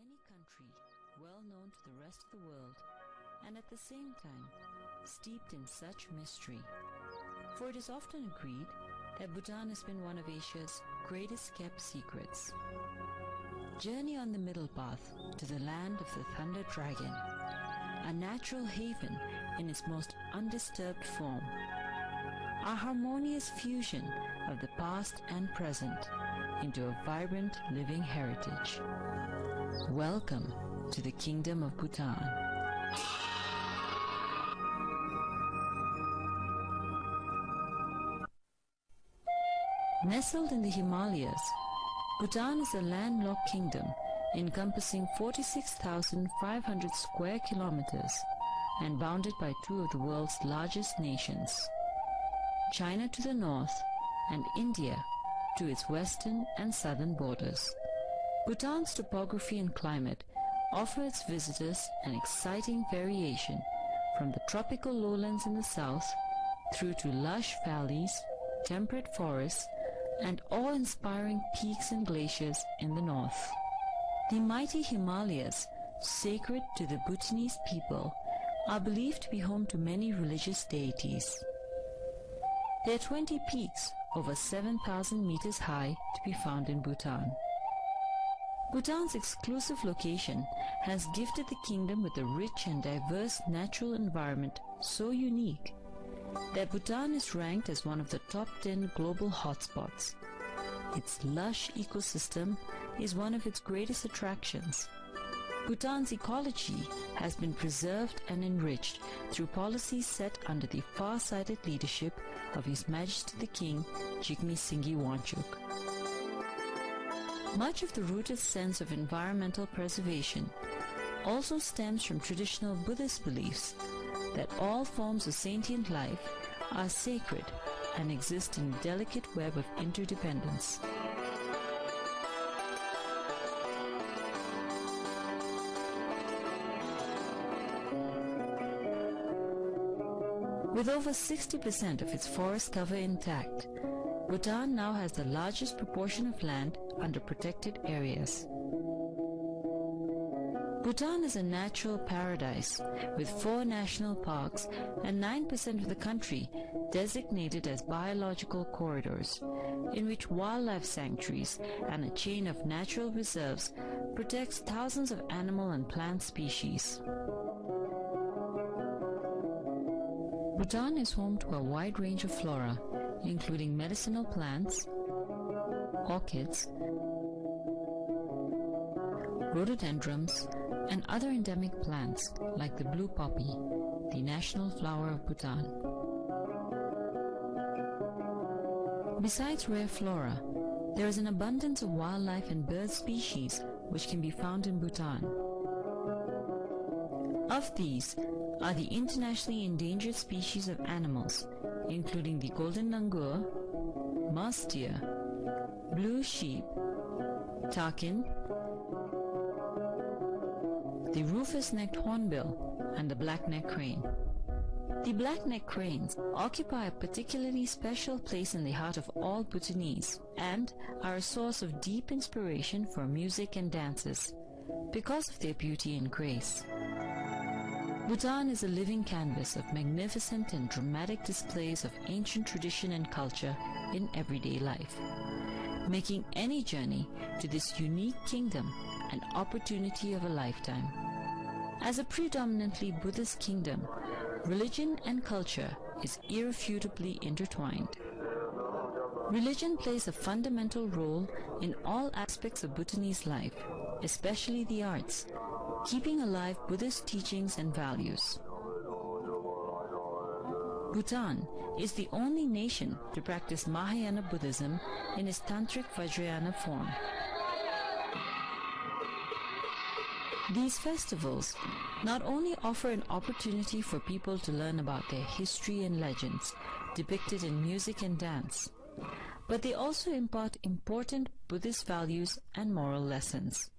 any country well known to the rest of the world, and at the same time steeped in such mystery. For it is often agreed that Bhutan has been one of Asia's greatest kept secrets. Journey on the middle path to the land of the Thunder Dragon, a natural haven in its most undisturbed form, a harmonious fusion of the past and present into a vibrant living heritage. Welcome to the Kingdom of Bhutan. Nestled in the Himalayas, Bhutan is a landlocked kingdom encompassing 46,500 square kilometers and bounded by two of the world's largest nations, China to the north and India to its western and southern borders. Bhutan's topography and climate offer its visitors an exciting variation from the tropical lowlands in the south through to lush valleys, temperate forests, and awe-inspiring peaks and glaciers in the north. The mighty Himalayas, sacred to the Bhutanese people, are believed to be home to many religious deities. There are 20 peaks over 7,000 meters high to be found in Bhutan. Bhutan's exclusive location has gifted the kingdom with a rich and diverse natural environment so unique that Bhutan is ranked as one of the top 10 global hotspots. Its lush ecosystem is one of its greatest attractions. Bhutan's ecology has been preserved and enriched through policies set under the far-sighted leadership of His Majesty the King, Jigme Singye Wanchuk. Much of the rooted sense of environmental preservation also stems from traditional Buddhist beliefs that all forms of sentient life are sacred and exist in a delicate web of interdependence. With over 60% of its forest cover intact, Bhutan now has the largest proportion of land under protected areas. Bhutan is a natural paradise with 4 national parks and 9% of the country designated as biological corridors, in which wildlife sanctuaries and a chain of natural reserves protects thousands of animal and plant species. Bhutan is home to a wide range of flora, including medicinal plants, orchids, rhododendrons, and other endemic plants like the blue poppy, the national flower of Bhutan. Besides rare flora, there is an abundance of wildlife and bird species which can be found in Bhutan. Of these are the internationally endangered species of animals, including the golden langur, mouse deer, blue sheep, takin, the rufous-necked hornbill, and the black-necked crane. The black-necked cranes occupy a particularly special place in the heart of all Bhutanese and are a source of deep inspiration for music and dances because of their beauty and grace. Bhutan is a living canvas of magnificent and dramatic displays of ancient tradition and culture in everyday life, making any journey to this unique kingdom an opportunity of a lifetime. As a predominantly Buddhist kingdom, religion and culture is irrefutably intertwined. Religion plays a fundamental role in all aspects of Bhutanese life, especially the arts, keeping alive Buddhist teachings and values. Bhutan is the only nation to practice Mahayana Buddhism in its Tantric Vajrayana form. These festivals not only offer an opportunity for people to learn about their history and legends depicted in music and dance, but they also impart important Buddhist values and moral lessons,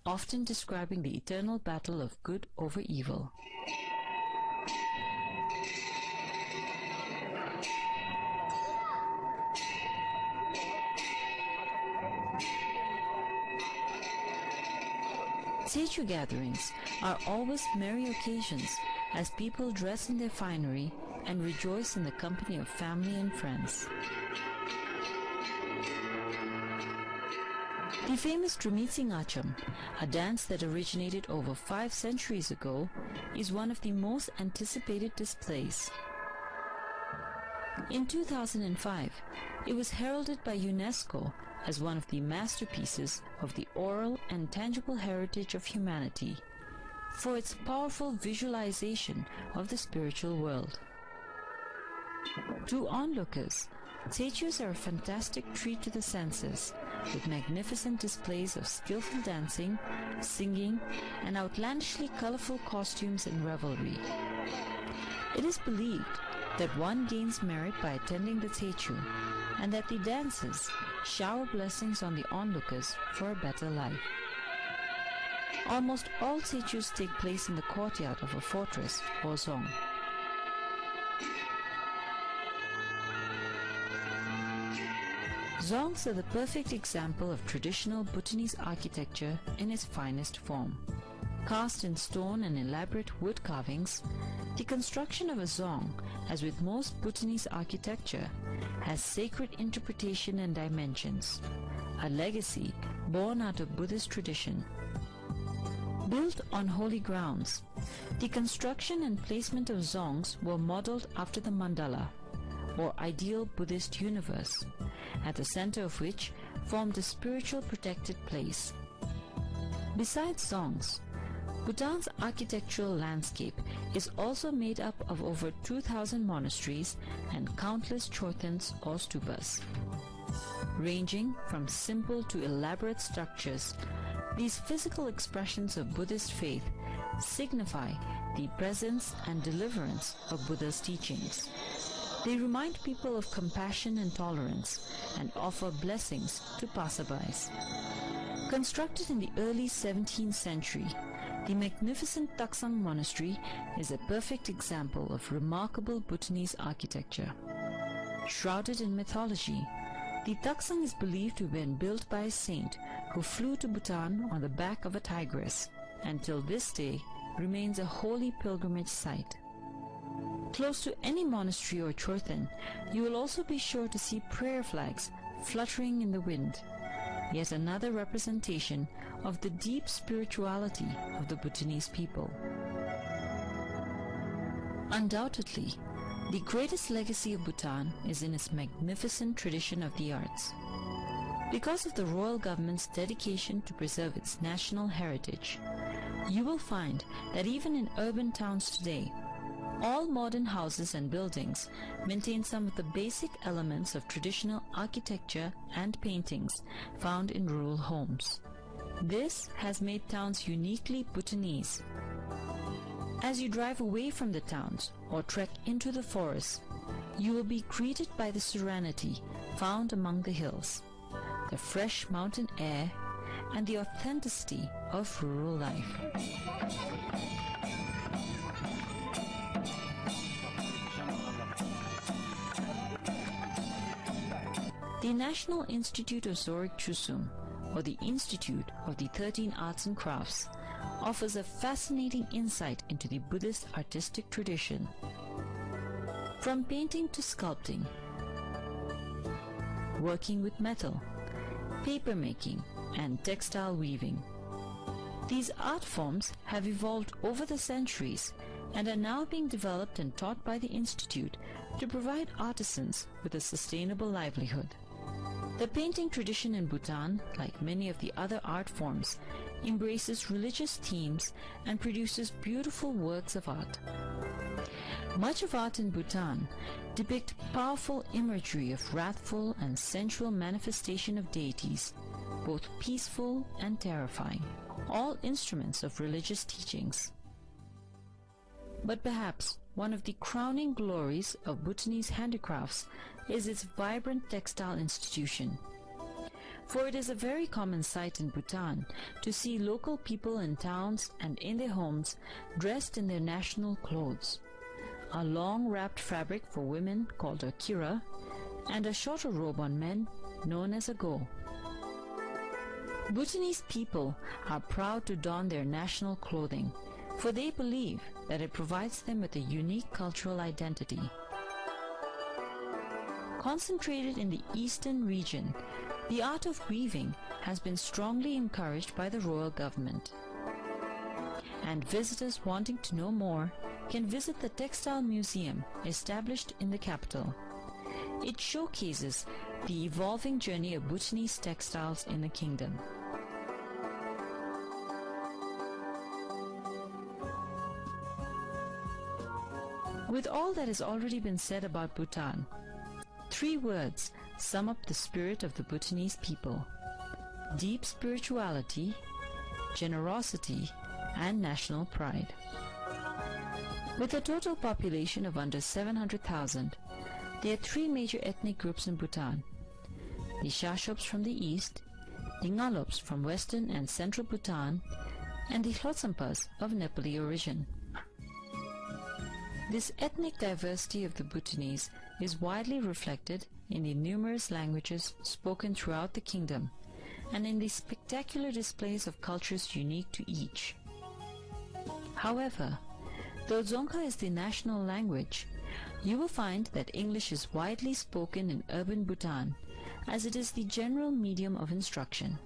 often describing the eternal battle of good over evil. Techu gatherings are always merry occasions as people dress in their finery and rejoice in the company of family and friends. The famous Trumitsing Acham, a dance that originated over 5 centuries ago, is one of the most anticipated displays. In 2005, it was heralded by UNESCO as one of the masterpieces of the oral and tangible heritage of humanity for its powerful visualization of the spiritual world. To onlookers, Techus are a fantastic treat to the senses, with magnificent displays of skillful dancing, singing, and outlandishly colorful costumes and revelry. It is believed that one gains merit by attending the Techu, and that the dances shower blessings on the onlookers for a better life. Almost all Techus take place in the courtyard of a fortress or zong. Zongs are the perfect example of traditional Bhutanese architecture in its finest form. Cast in stone and elaborate wood carvings, the construction of a zong, as with most Bhutanese architecture, has sacred interpretation and dimensions, a legacy born out of Buddhist tradition. Built on holy grounds, the construction and placement of zongs were modeled after the mandala, or ideal Buddhist universe, at the center of which formed a spiritual protected place. Besides zongs, Bhutan's architectural landscape is also made up of over 2,000 monasteries and countless chortens or stupas. Ranging from simple to elaborate structures, these physical expressions of Buddhist faith signify the presence and deliverance of Buddha's teachings. They remind people of compassion and tolerance and offer blessings to passerbys. Constructed in the early 17th century, the magnificent Taksang Monastery is a perfect example of remarkable Bhutanese architecture. Shrouded in mythology, the Taksang is believed to have been built by a saint who flew to Bhutan on the back of a tigress, and till this day remains a holy pilgrimage site. Close to any monastery or chorten, you will also be sure to see prayer flags fluttering in the wind, yet another representation of the deep spirituality of the Bhutanese people. Undoubtedly, the greatest legacy of Bhutan is in its magnificent tradition of the arts. Because of the royal government's dedication to preserve its national heritage, you will find that even in urban towns today, all modern houses and buildings maintain some of the basic elements of traditional architecture and paintings found in rural homes. This has made towns uniquely Bhutanese. As you drive away from the towns or trek into the forests, you will be greeted by the serenity found among the hills, the fresh mountain air, and the authenticity of rural life. The National Institute of Zorik Chusum, or the Institute of the 13 Arts and Crafts, offers a fascinating insight into the Buddhist artistic tradition. From painting to sculpting, working with metal, paper making, and textile weaving, these art forms have evolved over the centuries and are now being developed and taught by the Institute to provide artisans with a sustainable livelihood. The painting tradition in Bhutan, like many of the other art forms, embraces religious themes and produces beautiful works of art. Much of art in Bhutan depict powerful imagery of wrathful and sensual manifestation of deities, both peaceful and terrifying, all instruments of religious teachings. But perhaps one of the crowning glories of Bhutanese handicrafts is its vibrant textile institution. For it is a very common sight in Bhutan to see local people in towns and in their homes dressed in their national clothes, a long wrapped fabric for women called a kira, and a shorter robe on men known as a go. Bhutanese people are proud to don their national clothing, for they believe that it provides them with a unique cultural identity. Concentrated in the eastern region, the art of weaving has been strongly encouraged by the royal government. And visitors wanting to know more can visit the Textile Museum established in the capital. It showcases the evolving journey of Bhutanese textiles in the kingdom. With all that has already been said about Bhutan, 3 words sum up the spirit of the Bhutanese people: deep spirituality, generosity, and national pride. With a total population of under 700,000, there are 3 major ethnic groups in Bhutan: the Shashops from the east, the Ngalops from western and central Bhutan, and the Hlotsampas of Nepali origin. This ethnic diversity of the Bhutanese is widely reflected in the numerous languages spoken throughout the kingdom and in the spectacular displays of cultures unique to each. However, though Dzongkha is the national language, you will find that English is widely spoken in urban Bhutan, as it is the general medium of instruction.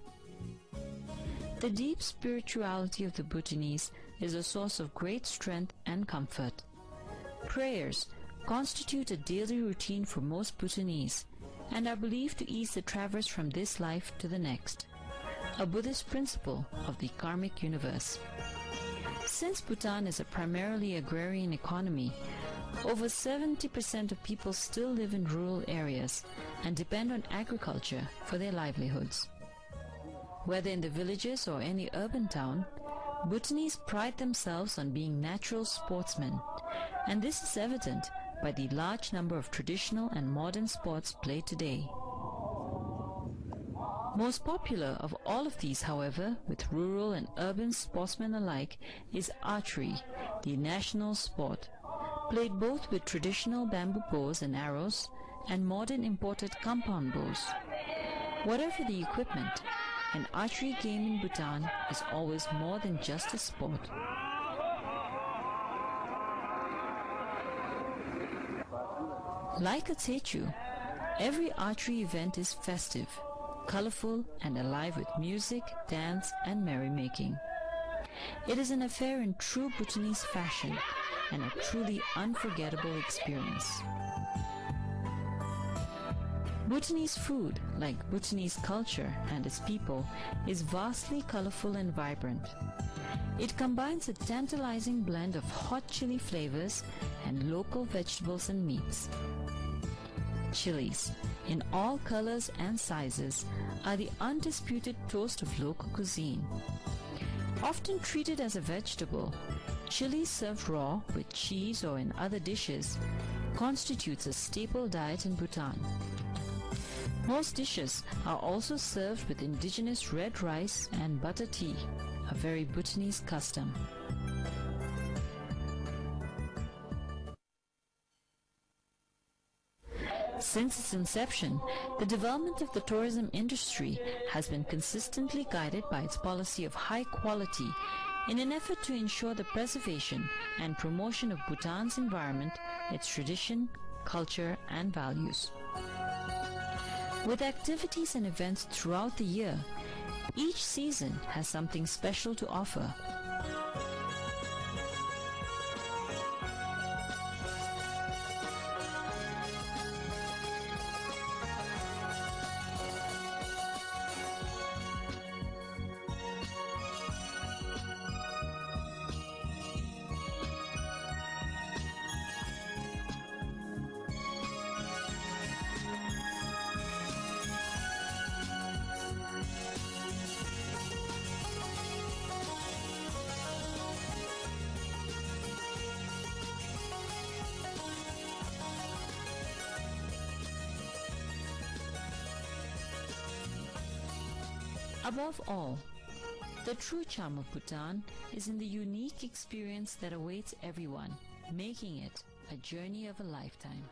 The deep spirituality of the Bhutanese is a source of great strength and comfort. Prayers constitute a daily routine for most Bhutanese and are believed to ease the traverse from this life to the next, a Buddhist principle of the karmic universe. Since Bhutan is a primarily agrarian economy, over 70% of people still live in rural areas and depend on agriculture for their livelihoods. Whether in the villages or any urban town, Bhutanese pride themselves on being natural sportsmen, and this is evident by the large number of traditional and modern sports played today. Most popular of all of these, however, with rural and urban sportsmen alike, is archery, the national sport, played both with traditional bamboo bows and arrows and modern imported compound bows. Whatever the equipment, an archery game in Bhutan is always more than just a sport. Like a Techu, every archery event is festive, colorful, and alive with music, dance, and merrymaking. It is an affair in true Bhutanese fashion and a truly unforgettable experience. Bhutanese food, like Bhutanese culture and its people, is vastly colorful and vibrant. It combines a tantalizing blend of hot chili flavors and local vegetables and meats. Chilies, in all colors and sizes, are the undisputed toast of local cuisine. Often treated as a vegetable, chili served raw with cheese or in other dishes constitutes a staple diet in Bhutan. Most dishes are also served with indigenous red rice and butter tea, a very Bhutanese custom. Since its inception, the development of the tourism industry has been consistently guided by its policy of high quality in an effort to ensure the preservation and promotion of Bhutan's environment, its tradition, culture, and values. With activities and events throughout the year, each season has something special to offer. Above all, the true charm of Bhutan is in the unique experience that awaits everyone, making it a journey of a lifetime.